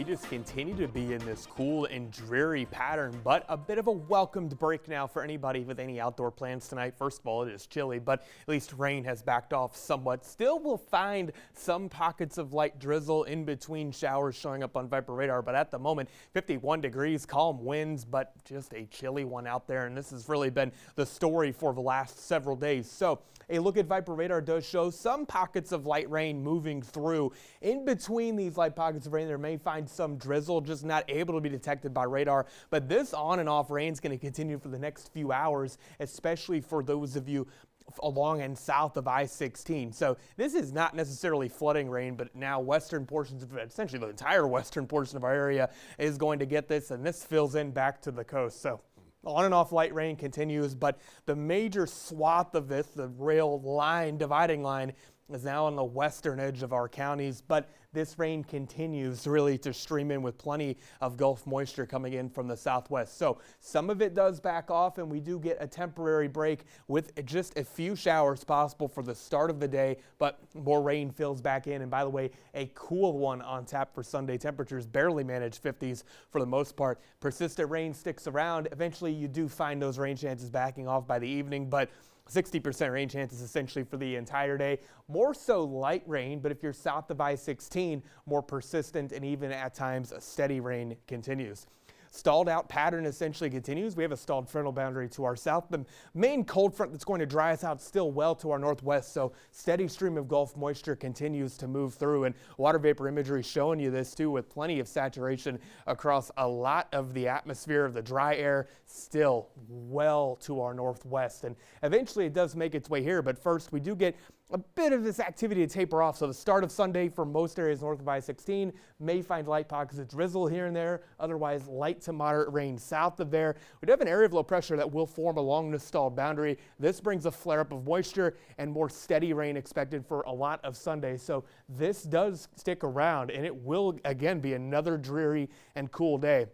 just continue to be in this cool and dreary pattern, but a bit of a welcomed break now for anybody with any outdoor plans tonight. First of all, it is chilly, but at least rain has backed off somewhat. Still, we'll find some pockets of light drizzle in between showers showing up on Viper radar, but at the moment, 51 degrees, calm winds, but just a chilly one out there, and this has really been the story for the last several days. So a look at Viper radar does show some pockets of light rain moving through. In between these light pockets of rain, there may find some drizzle, just not able to be detected by radar. But this on and off rain is going to continue for the next few hours, especially for those of you along and south of I-16. So this is not necessarily flooding rain, but now western portions of essentially the entire western portion of our area is going to get this, and this fills in back to the coast. So on and off light rain continues, but the major swath of this, the rail line, dividing line, is now on the western edge of our counties, but this rain continues really to stream in with plenty of Gulf moisture coming in from the southwest. So some of it does back off, and we do get a temporary break with just a few showers possible for the start of the day, but more rain fills back in. And by the way, a cool one on tap for Sunday. Temperatures barely manage 50s for the most part. Persistent rain sticks around. Eventually you do find those rain chances backing off by the evening, but 60% rain chances essentially for the entire day. More so light rain, but if you're south of I-16, more persistent and even at times a steady rain continues. Stalled out pattern essentially continues. We have a stalled frontal boundary to our south. The main cold front that's going to dry us out still well to our northwest, so steady stream of Gulf moisture continues to move through, and water vapor imagery showing you this too, with plenty of saturation across a lot of the atmosphere of the dry air still well to our northwest. And eventually it does make its way here, but first we do get a bit of this activity to taper off. So the start of Sunday for most areas north of I-16 may find light pockets of drizzle here and there, otherwise light to moderate rain south of there. We do have an area of low pressure that will form along the stalled boundary. This brings a flare up of moisture and more steady rain expected for a lot of Sunday. So this does stick around, and it will again be another dreary and cool day.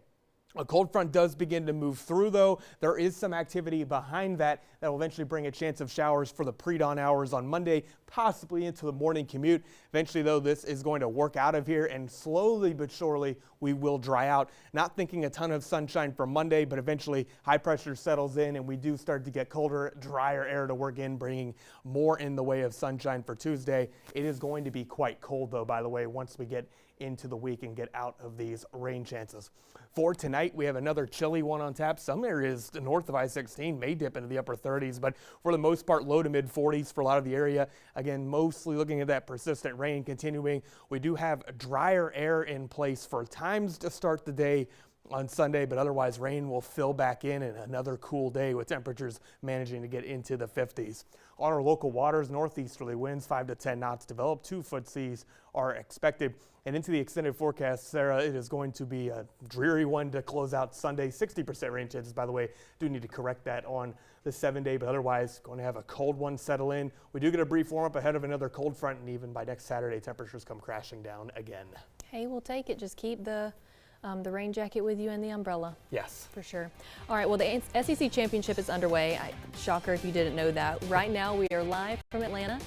A cold front does begin to move through, though. There is some activity behind that will eventually bring a chance of showers for the pre-dawn hours on Monday, possibly into the morning commute. Eventually, though, this is going to work out of here, and slowly but surely we will dry out. Not thinking a ton of sunshine for Monday, but eventually high pressure settles in and we do start to get colder, drier air to work in, bringing more in the way of sunshine for Tuesday. It is going to be quite cold, though, by the way, once we get into the week and get out of these rain chances. For tonight, we have another chilly one on tap. Some areas north of I-16 may dip into the upper 30s, but for the most part, low to mid 40s for a lot of the area. Again, mostly looking at that persistent rain continuing. We do have drier air in place for times to start the day on Sunday, but otherwise rain will fill back in and another cool day with temperatures managing to get into the 50s. On our local waters, northeasterly winds 5 to 10 knots develop. 2-foot seas are expected. And into the extended forecast, Sarah, it is going to be a dreary one to close out Sunday. 60% rain chances, by the way. Do need to correct that on the 7-day, but otherwise going to have a cold one settle in. We do get a brief warm up ahead of another cold front, and even by next Saturday, temperatures come crashing down again. Hey, we'll take it. Just keep the rain jacket with you and the umbrella. Yes. For sure. All right, well, the SEC Championship is underway. Shocker if you didn't know that. Right now, we are live from Atlanta.